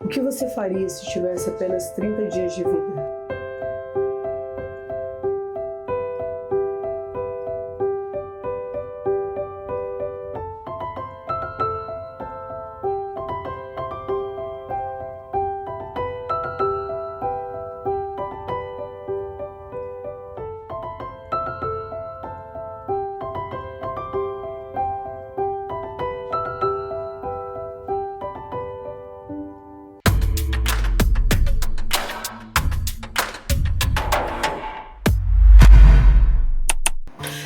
O que você faria se tivesse apenas 30 dias de vida?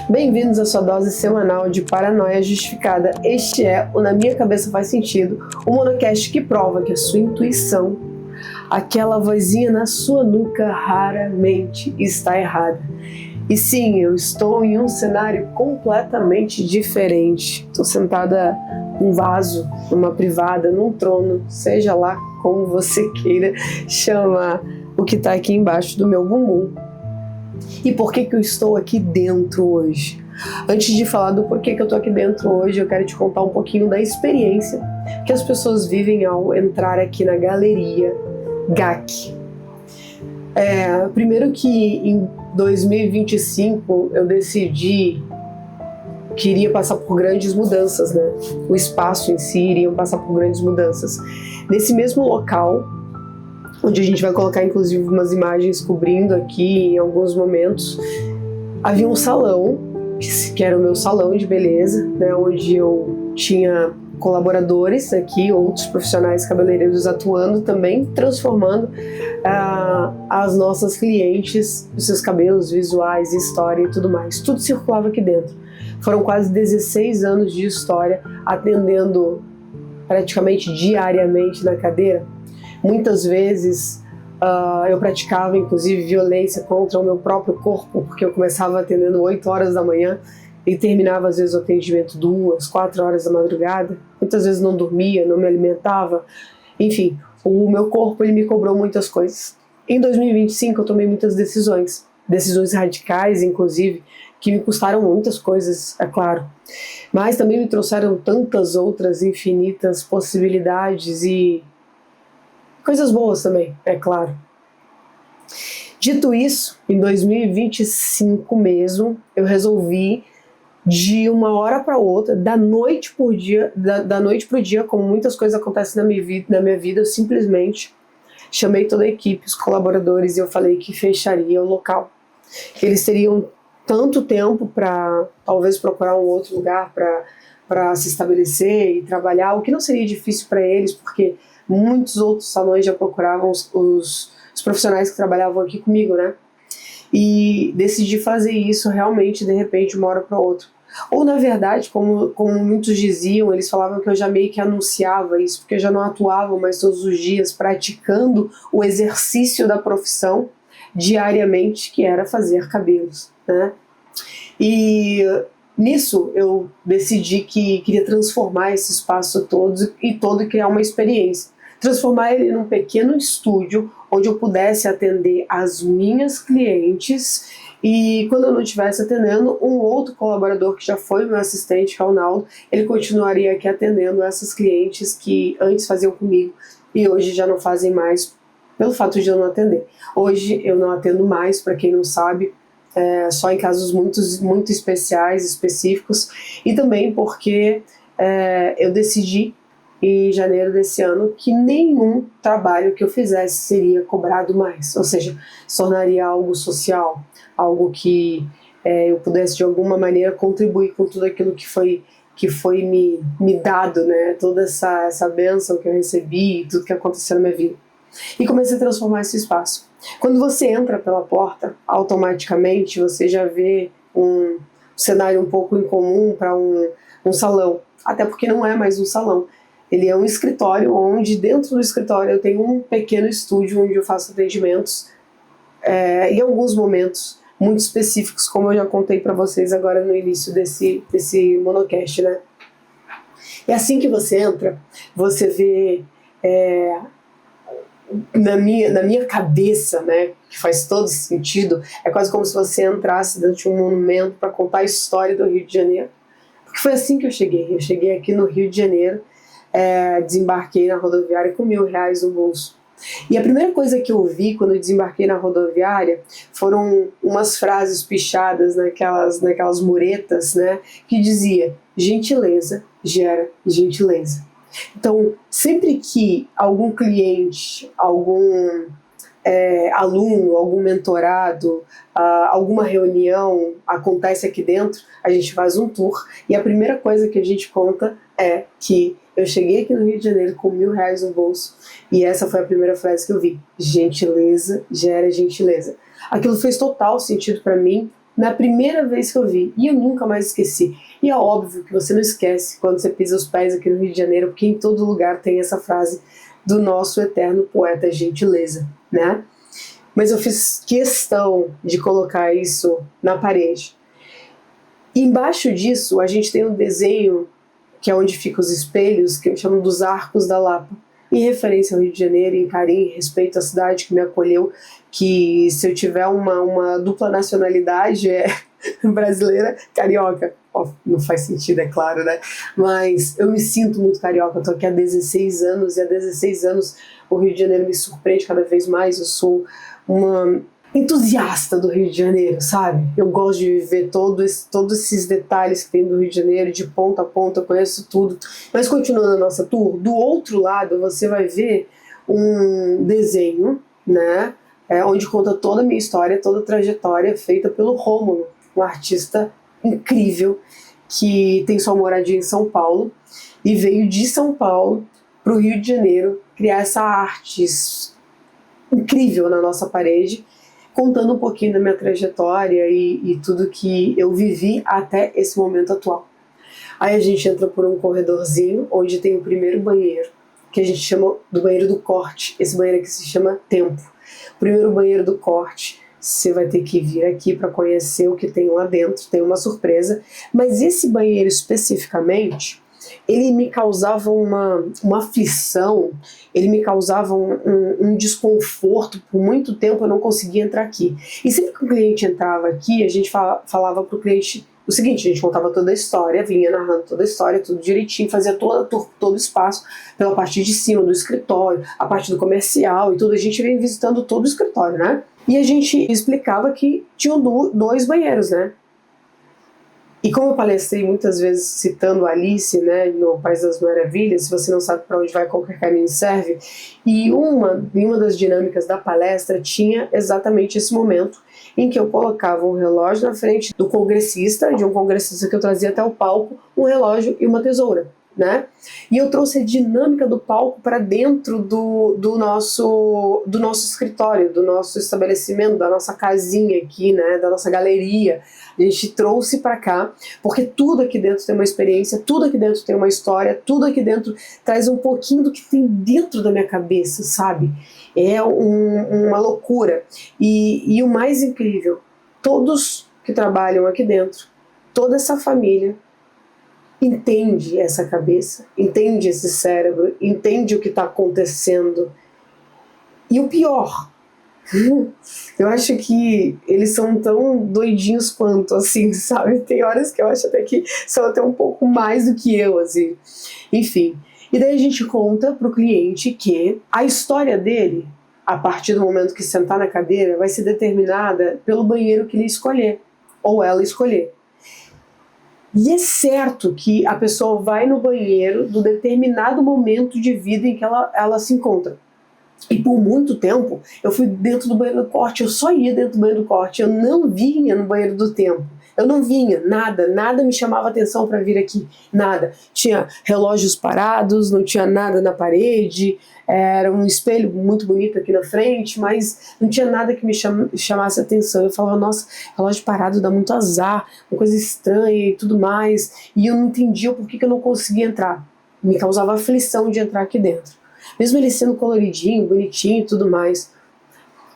Bem-vindos à sua dose semanal de paranoia justificada. Este é o Na Minha Cabeça Faz Sentido, o monocast que prova que a sua intuição, aquela vozinha na sua nuca, raramente está errada. E sim, eu estou em um cenário completamente diferente. Estou sentada num vaso, numa privada, num trono, seja lá como você queira chamar o que está aqui embaixo do meu bumbum. E por que eu estou aqui dentro hoje? Antes de falar do porquê que eu estou aqui dentro hoje, eu quero te contar um pouquinho da experiência que as pessoas vivem ao entrar aqui na galeria GAC. Primeiro que em 2025 eu decidi que iria passar por grandes mudanças, né? O espaço em si iria passar por grandes mudanças. Nesse mesmo local, onde a gente vai colocar inclusive umas imagens cobrindo aqui em alguns momentos, havia um salão, que era o meu salão de beleza, né, onde eu tinha colaboradores aqui, outros profissionais cabeleireiros atuando também, transformando as nossas clientes, os seus cabelos visuais, história e tudo mais. Tudo circulava aqui dentro. Foram quase 16 anos de história, atendendo praticamente diariamente na cadeira. Muitas vezes eu praticava, inclusive, violência contra o meu próprio corpo, porque eu começava atendendo 8 horas da manhã e terminava, às vezes, o atendimento 2, 4 horas da madrugada. Muitas vezes não dormia, não me alimentava. Enfim, o meu corpo ele me cobrou muitas coisas. Em 2025, eu tomei muitas decisões radicais, inclusive, que me custaram muitas coisas, é claro. Mas também me trouxeram tantas outras infinitas possibilidades e coisas boas também, é claro. Dito isso, em 2025 mesmo, eu resolvi, de uma hora para outra, da noite pro dia, como muitas coisas acontecem na minha vida, eu simplesmente chamei toda a equipe, os colaboradores, e eu falei que fecharia o local. Que eles teriam tanto tempo para talvez procurar um outro lugar para se estabelecer e trabalhar, o que não seria difícil para eles, porque muitos outros salões já procuravam os profissionais que trabalhavam aqui comigo, né? E decidi fazer isso realmente, de repente, de uma hora para outra. Ou, na verdade, como muitos diziam, eles falavam que eu já meio que anunciava isso, porque eu já não atuava mais todos os dias praticando o exercício da profissão diariamente, que era fazer cabelos, né? E nisso eu decidi que queria transformar esse espaço todo e criar uma experiência. Transformar ele num pequeno estúdio onde eu pudesse atender as minhas clientes e, quando eu não estivesse atendendo, um outro colaborador que já foi meu assistente, que é o Naldo, ele continuaria aqui atendendo essas clientes que antes faziam comigo e hoje já não fazem mais pelo fato de eu não atender. Hoje eu não atendo mais, para quem não sabe, só em casos muito especiais, específicos, e também porque eu decidi em janeiro desse ano que nenhum trabalho que eu fizesse seria cobrado mais, ou seja, se tornaria algo social, algo que eu pudesse de alguma maneira contribuir com tudo aquilo que foi me dado, né? Toda essa bênção que eu recebi, tudo que aconteceu na minha vida. E comecei a transformar esse espaço. Quando você entra pela porta, automaticamente você já vê um cenário um pouco incomum para um salão, até porque não é mais um salão. Ele é um escritório onde, dentro do escritório, eu tenho um pequeno estúdio onde eu faço atendimentos em alguns momentos muito específicos, como eu já contei para vocês agora no início desse monocast, né? E assim que você entra, você vê na minha cabeça, né, que faz todo sentido, é quase como se você entrasse dentro de um monumento para contar a história do Rio de Janeiro. Porque foi assim que eu cheguei. Eu cheguei aqui no Rio de Janeiro desembarquei na rodoviária com R$ 1.000 no bolso. E a primeira coisa que eu vi quando eu desembarquei na rodoviária foram umas frases pichadas naquelas muretas, né, que dizia: gentileza gera gentileza. Então, sempre que algum cliente, algum aluno, algum mentorado, alguma reunião acontece aqui dentro, a gente faz um tour e a primeira coisa que a gente conta é que eu cheguei aqui no Rio de Janeiro com R$ 1.000 no bolso e essa foi a primeira frase que eu vi: gentileza gera gentileza. Aquilo fez total sentido para mim na primeira vez que eu vi e eu nunca mais esqueci. E é óbvio que você não esquece quando você pisa os pés aqui no Rio de Janeiro, porque em todo lugar tem essa frase do nosso eterno poeta Gentileza, né? Mas eu fiz questão de colocar isso na parede. E embaixo disso, a gente tem um desenho, que é onde ficam os espelhos, que eu chamo dos Arcos da Lapa, em referência ao Rio de Janeiro, em carinho, em respeito à cidade que me acolheu, que se eu tiver uma dupla nacionalidade brasileira, carioca. Não faz sentido, é claro, né? Mas eu me sinto muito carioca, eu tô aqui há 16 anos e há 16 anos o Rio de Janeiro me surpreende cada vez mais. Eu sou uma entusiasta do Rio de Janeiro, sabe? Eu gosto de viver todos esses detalhes que tem do Rio de Janeiro, de ponta a ponta, eu conheço tudo. Mas continuando a nossa tour, do outro lado você vai ver um desenho, né? Onde conta toda a minha história, toda a trajetória feita pelo Rômulo, um artista incrível que tem sua moradia em São Paulo e veio de São Paulo para o Rio de Janeiro criar essa arte incrível na nossa parede, contando um pouquinho da minha trajetória e tudo que eu vivi até esse momento atual. Aí a gente entra por um corredorzinho onde tem o primeiro banheiro, que a gente chama do banheiro do corte. Esse banheiro aqui se chama Tempo. O primeiro banheiro do corte. Você vai ter que vir aqui para conhecer o que tem lá dentro, tem uma surpresa. Mas esse banheiro especificamente, ele me causava uma aflição, ele me causava um desconforto. Por muito tempo eu não conseguia entrar aqui. E sempre que o cliente entrava aqui, a gente falava para o cliente o seguinte: a gente contava toda a história, vinha narrando toda a história, tudo direitinho, fazia todo o espaço pela parte de cima do escritório, a parte do comercial e tudo. A gente vem visitando todo o escritório, né? E a gente explicava que tinham dois banheiros, né? E como eu palestrei muitas vezes citando Alice, né, no País das Maravilhas, se você não sabe para onde vai, qualquer caminho serve, e uma das dinâmicas da palestra tinha exatamente esse momento em que eu colocava um relógio na frente do congressista, de um congressista que eu trazia até o palco, um relógio e uma tesoura, né? E eu trouxe a dinâmica do palco para dentro do nosso escritório, do nosso estabelecimento, da nossa casinha aqui, né, da nossa galeria. A gente trouxe para cá, porque tudo aqui dentro tem uma experiência, tudo aqui dentro tem uma história, tudo aqui dentro traz um pouquinho do que tem dentro da minha cabeça, sabe? É uma loucura. E o mais incrível, todos que trabalham aqui dentro, toda essa família, entende essa cabeça, entende esse cérebro, entende o que está acontecendo. E o pior, eu acho que eles são tão doidinhos quanto, assim, sabe? Tem horas que eu acho até que são até um pouco mais do que eu, assim. Enfim. E daí a gente conta pro cliente que a história dele, a partir do momento que sentar na cadeira, vai ser determinada pelo banheiro que ele escolher, ou ela escolher. E é certo que a pessoa vai no banheiro do determinado momento de vida em que ela se encontra. E por muito tempo eu fui dentro do banheiro do corte, eu só ia dentro do banheiro do corte, eu não vinha no banheiro do tempo. Eu não vinha, nada me chamava atenção para vir aqui, nada. Tinha relógios parados, não tinha nada na parede, era um espelho muito bonito aqui na frente, mas não tinha nada que me chamasse atenção. Eu falava, nossa, relógio parado dá muito azar, uma coisa estranha e tudo mais, e eu não entendia o porquê que eu não conseguia entrar. Me causava aflição de entrar aqui dentro. Mesmo ele sendo coloridinho, bonitinho e tudo mais.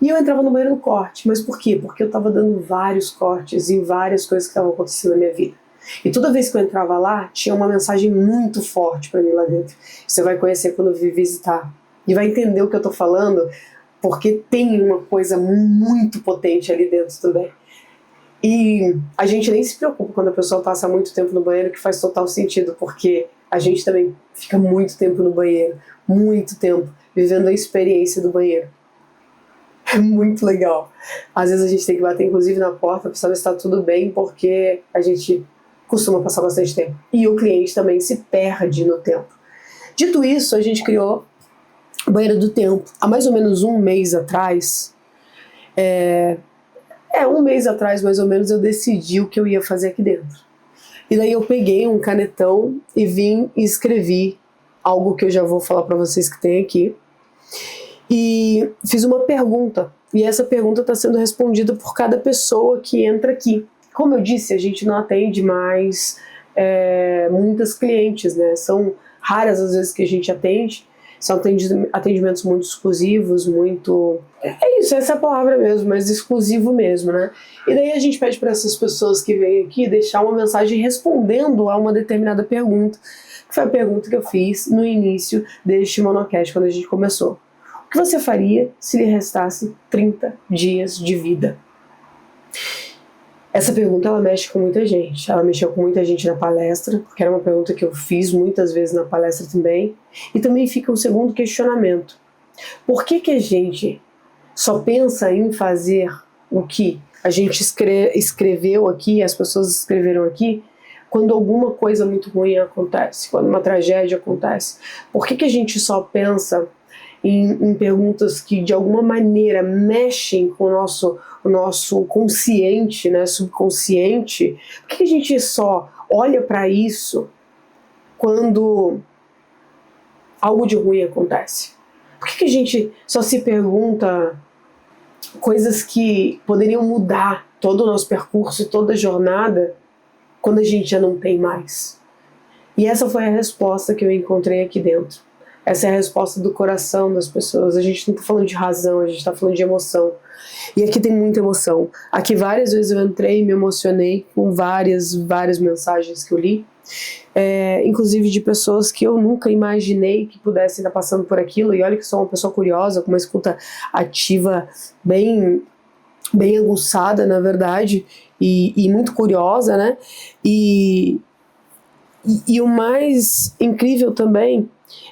E eu entrava no banheiro do corte. Mas por quê? Porque eu estava dando vários cortes em várias coisas que estavam acontecendo na minha vida. E toda vez que eu entrava lá, tinha uma mensagem muito forte para mim lá dentro. Você vai conhecer quando vir visitar. E vai entender o que eu estou falando, porque tem uma coisa muito potente ali dentro também. E a gente nem se preocupa quando a pessoa passa muito tempo no banheiro, que faz total sentido, porque a gente também fica muito tempo no banheiro, muito tempo, vivendo a experiência do banheiro. É muito legal. Às vezes a gente tem que bater, inclusive, na porta para saber se está tudo bem, porque a gente costuma passar bastante tempo. E o cliente também se perde no tempo. Dito isso, a gente criou o Banheiro do Tempo. Há mais ou menos um mês atrás, um mês atrás, mais ou menos, eu decidi o que eu ia fazer aqui dentro. E daí eu peguei um canetão e vim e escrevi algo que eu já vou falar para vocês que tem aqui. E fiz uma pergunta. E essa pergunta está sendo respondida por cada pessoa que entra aqui. Como eu disse, a gente não atende mais muitas clientes, né? São raras as vezes que a gente atende. São atendimentos muito exclusivos, muito... É isso, essa é a palavra mesmo, mas exclusivo mesmo, né? E daí a gente pede para essas pessoas que vêm aqui deixar uma mensagem respondendo a uma determinada pergunta, que foi a pergunta que eu fiz no início deste monocast, quando a gente começou. O que você faria se lhe restasse 30 dias de vida? Essa pergunta, ela mexe com muita gente. Ela mexeu com muita gente na palestra, porque era uma pergunta que eu fiz muitas vezes na palestra também. E também fica um segundo questionamento. Por que a gente só pensa em fazer o que a gente escreveu aqui, as pessoas escreveram aqui, quando alguma coisa muito ruim acontece, quando uma tragédia acontece? Por que a gente só pensa em perguntas que de alguma maneira mexem com o nosso consciente, né, subconsciente? Por que a gente só olha para isso quando algo de ruim acontece? Por que a gente só se pergunta coisas que poderiam mudar todo o nosso percurso, toda a jornada, quando a gente já não tem mais? E essa foi a resposta que eu encontrei aqui dentro. Essa é a resposta do coração das pessoas. A gente não está falando de razão, a gente está falando de emoção. E aqui tem muita emoção. Aqui várias vezes eu entrei e me emocionei com várias mensagens que eu li. Inclusive de pessoas que eu nunca imaginei que pudessem estar passando por aquilo. E olha que sou uma pessoa curiosa, com uma escuta ativa bem aguçada, na verdade, e muito curiosa, né? E o mais incrível também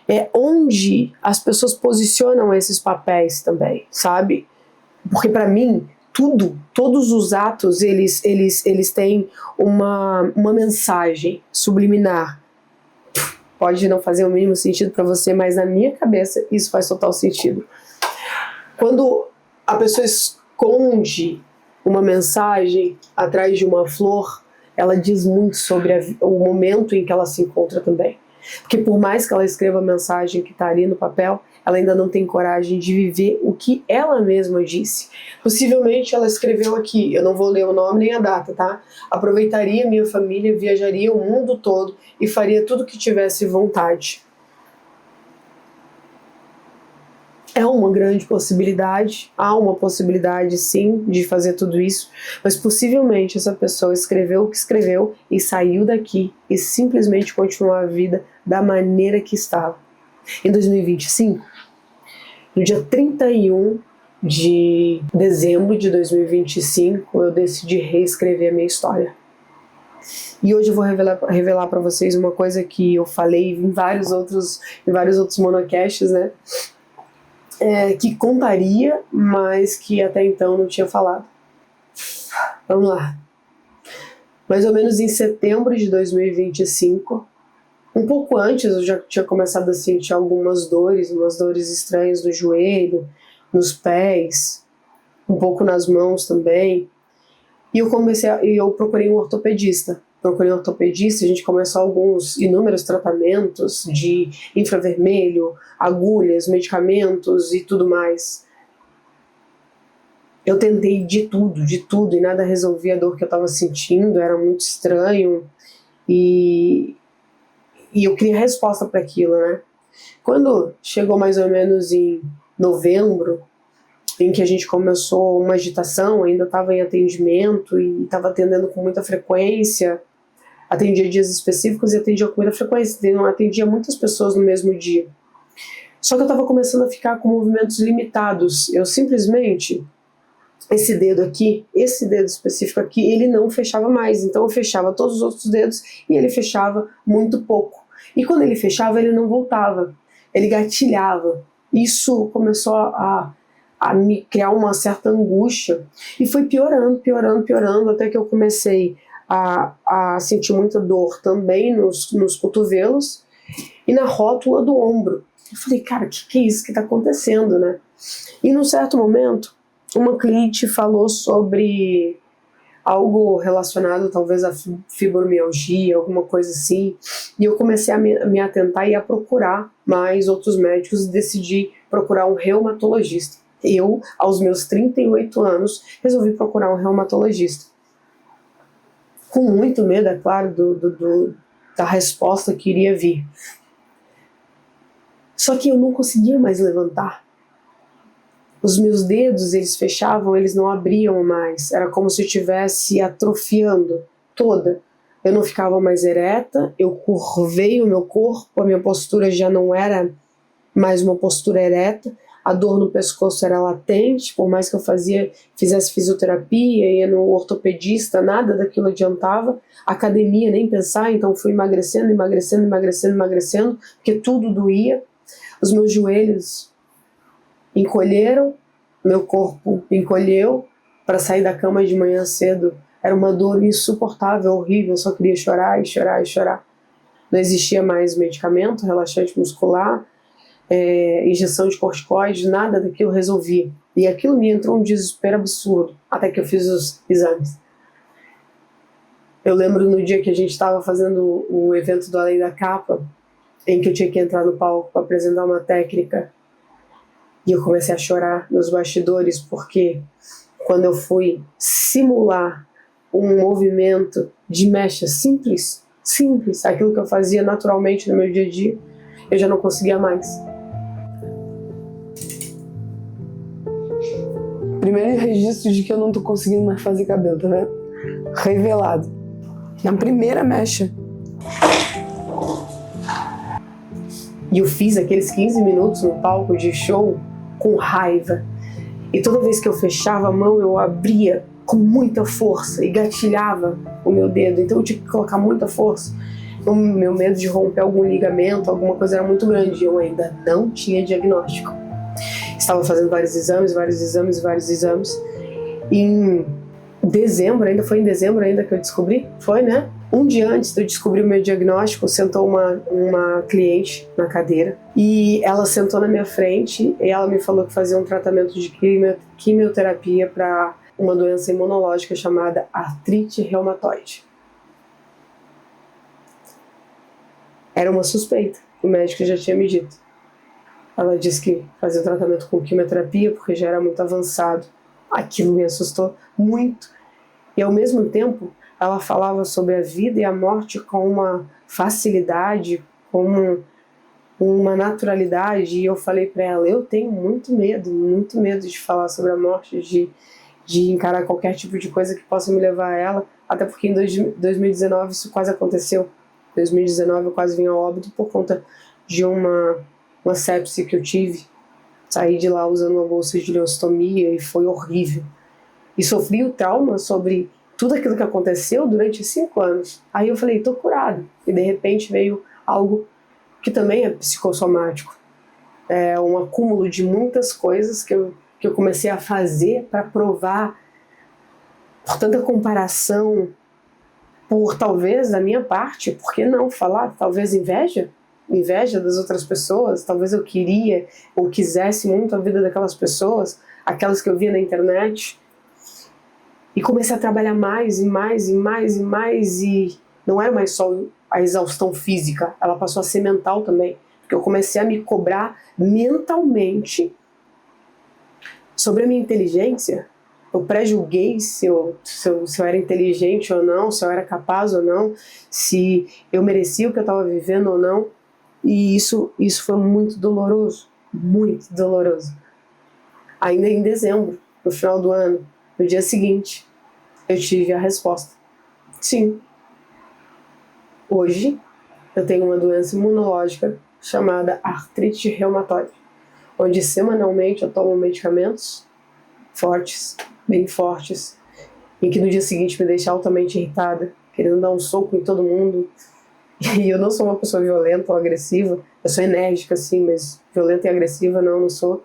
é onde as pessoas posicionam esses papéis também, sabe? Porque para mim, todos os atos, eles têm uma mensagem subliminar. Pode não fazer o mínimo sentido para você, mas na minha cabeça isso faz total sentido. Quando a pessoa esconde uma mensagem atrás de uma flor, ela diz muito sobre o momento em que ela se encontra também. Porque por mais que ela escreva a mensagem que está ali no papel, ela ainda não tem coragem de viver o que ela mesma disse. Possivelmente ela escreveu aqui, eu não vou ler o nome nem a data, tá? Aproveitaria minha família, viajaria o mundo todo e faria tudo o que tivesse vontade. É uma grande possibilidade, há uma possibilidade sim de fazer tudo isso, mas possivelmente essa pessoa escreveu o que escreveu e saiu daqui e simplesmente continuou a vida da maneira que estava. Em 2025, no dia 31 de dezembro de 2025, eu decidi reescrever a minha história. E hoje eu vou revelar para vocês uma coisa que eu falei em vários outros monocasts, né? Que contaria, mas que até então não tinha falado. Vamos lá. Mais ou menos em setembro de 2025, um pouco antes eu já tinha começado a sentir umas dores estranhas no joelho, nos pés, um pouco nas mãos também. E eu procurei um ortopedista. A gente começou inúmeros tratamentos de infravermelho, agulhas, medicamentos e tudo mais. Eu tentei de tudo, e nada resolvia a dor que eu estava sentindo, era muito estranho, e eu queria resposta para aquilo, né? Quando chegou mais ou menos em novembro, em que a gente começou uma agitação, ainda estava em atendimento e estava atendendo com muita frequência, atendia dias específicos e atendia com muita frequência, não atendia muitas pessoas no mesmo dia. Só que eu estava começando a ficar com movimentos limitados. Eu simplesmente esse dedo aqui, esse dedo específico aqui, ele não fechava mais. Então eu fechava todos os outros dedos e ele fechava muito pouco. E quando ele fechava, ele não voltava. Ele gatilhava. Isso começou a me criar uma certa angústia. E foi piorando, piorando, piorando, até que eu comecei a sentir muita dor também nos cotovelos e na rótula do ombro. Eu falei, cara, o que é isso que está acontecendo, né? E num certo momento, uma cliente falou sobre algo relacionado talvez a fibromialgia, alguma coisa assim, e eu comecei a me atentar e a procurar mais outros médicos e decidi procurar um reumatologista. Eu, aos meus 38 anos, resolvi procurar um reumatologista. Com muito medo, é claro, da resposta que iria vir. Só que eu não conseguia mais levantar. Os meus dedos, eles fechavam, eles não abriam mais. Era como se eu estivesse atrofiando toda. Eu não ficava mais ereta, eu curvei o meu corpo, a minha postura já não era mais uma postura ereta, a dor no pescoço era latente, por mais que eu fizesse fisioterapia, ia no ortopedista, nada daquilo adiantava. Academia, nem pensar, então fui emagrecendo, emagrecendo, emagrecendo, emagrecendo, porque tudo doía. Os meus joelhos encolheram, meu corpo encolheu. Para sair da cama de manhã cedo era uma dor insuportável, horrível, eu só queria chorar e chorar e chorar. Não existia mais medicamento, relaxante muscular, injeção de corticoides, nada daquilo resolvia. E aquilo me entrou um desespero absurdo, até que eu fiz os exames. Eu lembro no dia que a gente estava fazendo o evento do Além da Capa, em que eu tinha que entrar no palco para apresentar uma técnica, e eu comecei a chorar nos bastidores, porque quando eu fui simular um movimento de mecha simples, aquilo que eu fazia naturalmente no meu dia a dia, eu já não conseguia mais. Primeiro registro de que eu não tô conseguindo mais fazer cabelo, tá vendo? Revelado. Na primeira mecha. E eu fiz aqueles 15 minutos no palco de show com raiva. E toda vez que eu fechava a mão, eu abria com muita força e gatilhava o meu dedo. Então eu tinha que colocar muita força. O meu medo de romper algum ligamento, alguma coisa era muito grande. Eu ainda não tinha diagnóstico. Estava fazendo vários exames. E em dezembro, foi em dezembro ainda que eu descobri? Foi, né? Um dia antes de eu descobrir o meu diagnóstico, sentou uma cliente na cadeira e ela sentou na minha frente e ela me falou que fazia um tratamento de quimioterapia para uma doença imunológica chamada artrite reumatoide. Era uma suspeita, o médico já tinha me dito. Ela disse que fazia o tratamento com quimioterapia porque já era muito avançado. Aquilo me assustou muito. E ao mesmo tempo, ela falava sobre a vida e a morte com uma facilidade, com uma naturalidade. E eu falei para ela, eu tenho muito medo de falar sobre a morte, de encarar qualquer tipo de coisa que possa me levar a ela. Até porque em 2019 isso quase aconteceu. Em 2019 eu quase vim a óbito por conta de uma sepse que eu tive. Saí de lá usando uma bolsa de ileostomia e foi horrível. E sofri o trauma sobre tudo aquilo que aconteceu durante 5 anos. Aí eu falei, tô curada. E de repente veio algo que também é psicossomático. É um acúmulo de muitas coisas que eu comecei a fazer para provar, por tanta comparação, por talvez da minha parte, por que não falar? Talvez inveja das outras pessoas, talvez eu queria ou quisesse muito a vida daquelas pessoas, aquelas que eu via na internet. E comecei a trabalhar mais e não era mais só a exaustão física, ela passou a ser mental também, porque eu comecei a me cobrar mentalmente sobre a minha inteligência. Eu pré-julguei se eu era inteligente ou não, se eu era capaz ou não, se eu merecia o que eu estava vivendo ou não. E isso foi muito doloroso, muito doloroso. Ainda em dezembro, no final do ano, no dia seguinte, eu tive a resposta. Sim. Hoje, eu tenho uma doença imunológica chamada artrite reumatoide, onde semanalmente eu tomo medicamentos fortes, bem fortes, em que no dia seguinte me deixa altamente irritada, querendo dar um soco em todo mundo. E eu não sou uma pessoa violenta ou agressiva, eu sou enérgica sim, mas violenta e agressiva não sou.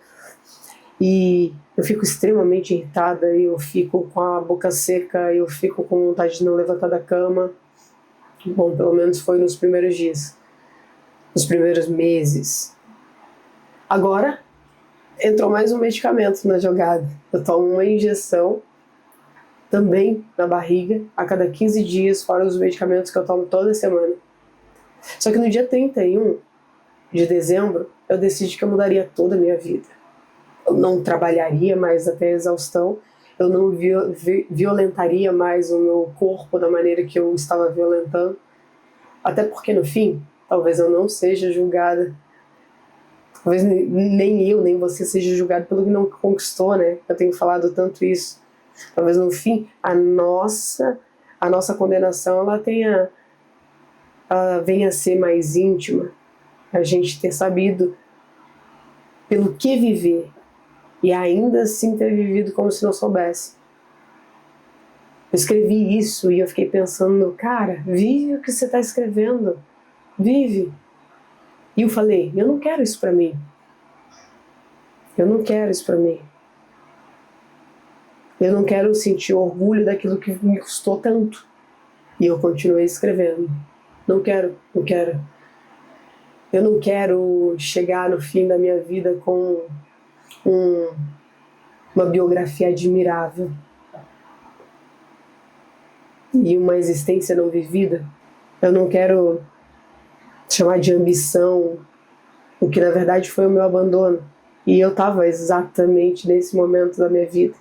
E eu fico extremamente irritada, eu fico com a boca seca, eu fico com vontade de não levantar da cama. Bom, pelo menos foi nos primeiros dias, nos primeiros meses. Agora, entrou mais um medicamento na jogada. Eu tomo uma injeção, também na barriga, a cada 15 dias, fora os medicamentos que eu tomo toda semana. Só que no dia 31 de dezembro, eu decidi que eu mudaria toda a minha vida. Eu não trabalharia mais até a exaustão, eu não violentaria mais o meu corpo da maneira que eu estava violentando. Até porque, no fim, talvez eu não seja julgada. Talvez nem eu, nem você seja julgado pelo que não conquistou, né? Eu tenho falado tanto isso. Talvez, no fim, a nossa condenação, ela venha a ser mais íntima. A gente ter sabido pelo que viver e ainda assim ter vivido como se não soubesse. Eu escrevi isso e eu fiquei pensando, cara, vive o que você está escrevendo. Vive. E eu falei, eu não quero isso pra mim. Eu não quero isso pra mim. Eu não quero sentir orgulho daquilo que me custou tanto. E eu continuei escrevendo. Não quero. Eu não quero chegar no fim da minha vida com uma biografia admirável e uma existência não vivida. Eu não quero chamar de ambição o que na verdade foi o meu abandono. E eu estava exatamente nesse momento da minha vida.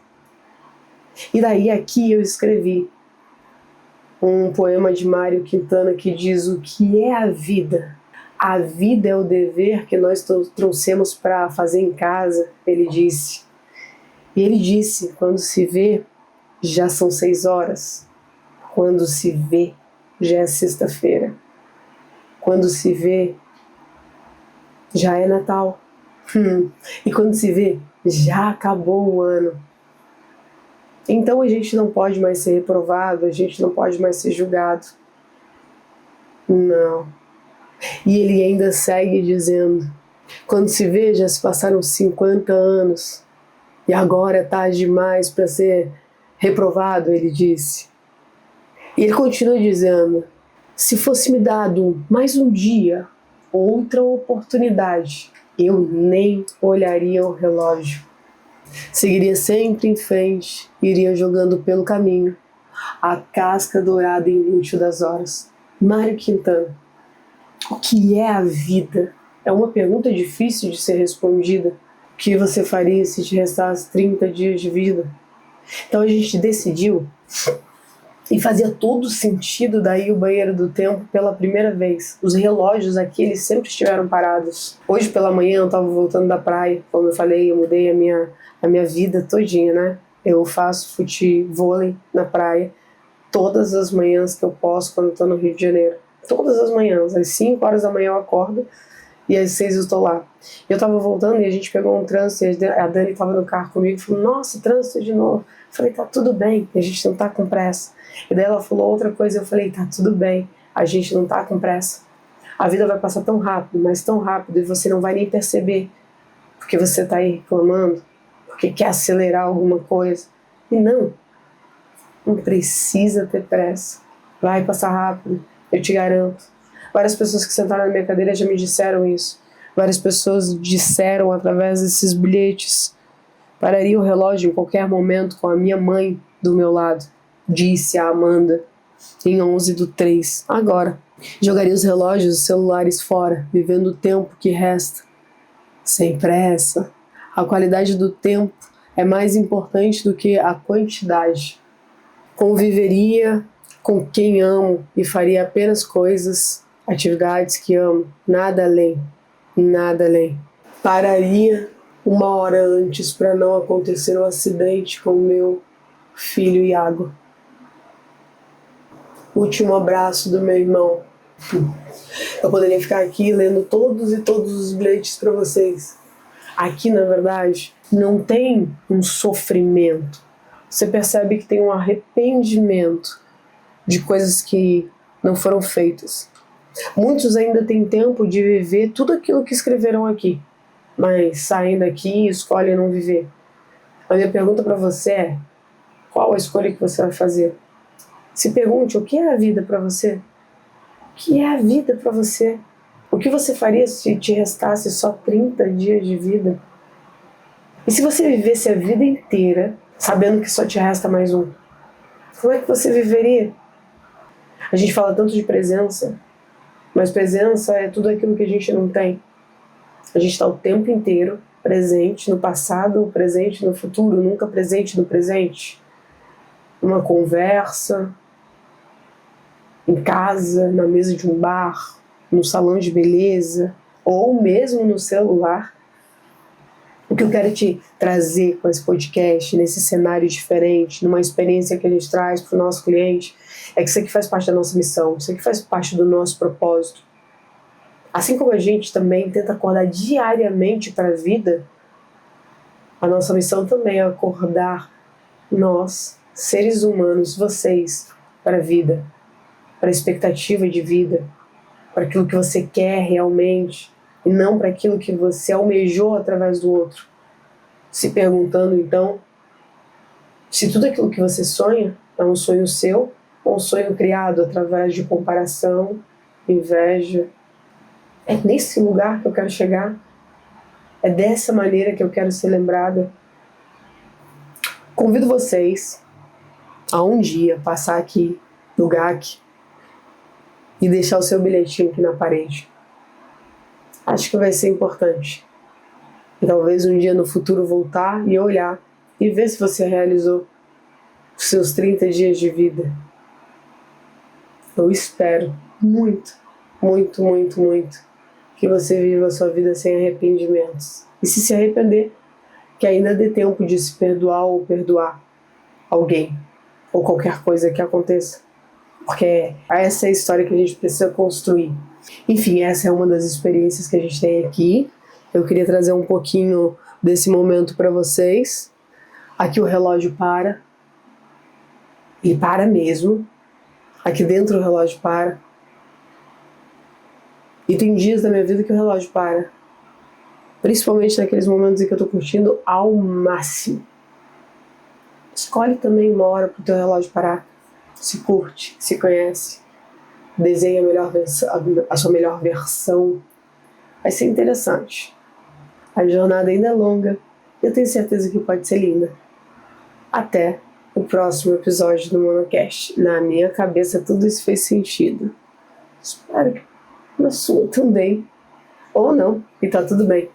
E daí aqui eu escrevi um poema de Mário Quintana que diz: o que é a vida? A vida é o dever que nós trouxemos para fazer em casa, ele disse. E ele disse, quando se vê, já são 6 horas. Quando se vê, já é sexta-feira. Quando se vê, já é Natal. E quando se vê, já acabou o ano. Então a gente não pode mais ser reprovado, a gente não pode mais ser julgado. Não. E ele ainda segue dizendo, quando se vê, já se passaram 50 anos. E agora é tarde demais para ser reprovado, ele disse. E ele continua dizendo, se fosse me dado mais um dia, outra oportunidade, eu nem olharia o relógio. Seguiria sempre em frente, iria jogando pelo caminho a casca dourada e inútil das horas. Mário Quintana, o que é a vida? É uma pergunta difícil de ser respondida. O que você faria se te restasse 30 dias de vida? Então a gente decidiu, e fazia todo sentido daí o banheiro do tempo pela primeira vez. Os relógios aqui, eles sempre estiveram parados. Hoje pela manhã eu estava voltando da praia, como eu falei, eu mudei a minha vida todinha, né? Eu faço futevôlei na praia todas as manhãs que eu posso quando eu estou no Rio de Janeiro. Todas as manhãs, às 5 horas da manhã eu acordo e às 6 eu estou lá. Eu tava voltando e a gente pegou um trânsito, e a Dani tava no carro comigo e falou, nossa, trânsito de novo. Eu falei, tá tudo bem, a gente não tá com pressa. E daí ela falou outra coisa, eu falei, tá tudo bem, a gente não tá com pressa. A vida vai passar tão rápido, mas tão rápido, e você não vai nem perceber, porque você tá aí reclamando, porque quer acelerar alguma coisa. E não precisa ter pressa. Vai passar rápido, eu te garanto. Várias pessoas que sentaram na minha cadeira já me disseram isso. Várias pessoas disseram através desses bilhetes. Pararia o relógio em qualquer momento com a minha mãe do meu lado, disse a Amanda, em 11/3. Agora, jogaria os relógios e os celulares fora, vivendo o tempo que resta. Sem pressa. A qualidade do tempo é mais importante do que a quantidade. Conviveria com quem amo e faria apenas coisas, atividades que amo, nada além. Nada além. Pararia 1 hora antes para não acontecer um acidente com o meu filho Iago. Último abraço do meu irmão. Eu poderia ficar aqui lendo todos os bilhetes para vocês, Aqui, na verdade, não tem um sofrimento. Você percebe que tem um arrependimento de coisas que não foram feitas. Muitos ainda têm tempo de viver tudo aquilo que escreveram aqui, mas saem daqui e escolhem não viver. A minha pergunta para você é: qual a escolha que você vai fazer? Se pergunte, o que é a vida para você? O que é a vida para você? O que você faria se te restasse só 30 dias de vida? E se você vivesse a vida inteira sabendo que só te resta mais um? Como é que você viveria? A gente fala tanto de presença, mas presença é tudo aquilo que a gente não tem. A gente está o tempo inteiro presente no passado, presente no futuro, nunca presente no presente. Numa conversa, em casa, na mesa de um bar, no salão de beleza, ou mesmo no celular. O que eu quero te trazer com esse podcast, nesse cenário diferente, numa experiência que a gente traz para o nosso cliente, é que isso aqui faz parte da nossa missão, isso aqui faz parte do nosso propósito. Assim como a gente também tenta acordar diariamente para a vida, a nossa missão também é acordar nós, seres humanos, vocês, para a vida, para a expectativa de vida, para aquilo que você quer realmente, e não para aquilo que você almejou através do outro. Se perguntando, então, se tudo aquilo que você sonha é um sonho seu ou um sonho criado através de comparação, inveja. É nesse lugar que eu quero chegar? É dessa maneira que eu quero ser lembrada? Convido vocês a um dia passar aqui no GAC e deixar o seu bilhetinho aqui na parede. Acho que vai ser importante. E talvez um dia no futuro voltar e olhar e ver se você realizou os seus 30 dias de vida. Eu espero muito, muito, muito, muito que você viva a sua vida sem arrependimentos. E se arrepender, que ainda dê tempo de se perdoar ou perdoar alguém ou qualquer coisa que aconteça. Porque essa é a história que a gente precisa construir. Enfim, essa é uma das experiências que a gente tem aqui. Eu queria trazer um pouquinho desse momento para vocês. Aqui o relógio para. Ele para mesmo. Aqui dentro o relógio para. E tem dias da minha vida que o relógio para. Principalmente naqueles momentos em que eu estou curtindo ao máximo. Escolhe também uma hora para o teu relógio parar. Se curte, se conhece. Desenha a sua melhor versão. Vai ser interessante. A jornada ainda é longa. Eu tenho certeza que pode ser linda. Até o próximo episódio do Monocast. Na minha cabeça tudo isso fez sentido. Espero que na sua também. Ou não. E tá tudo bem.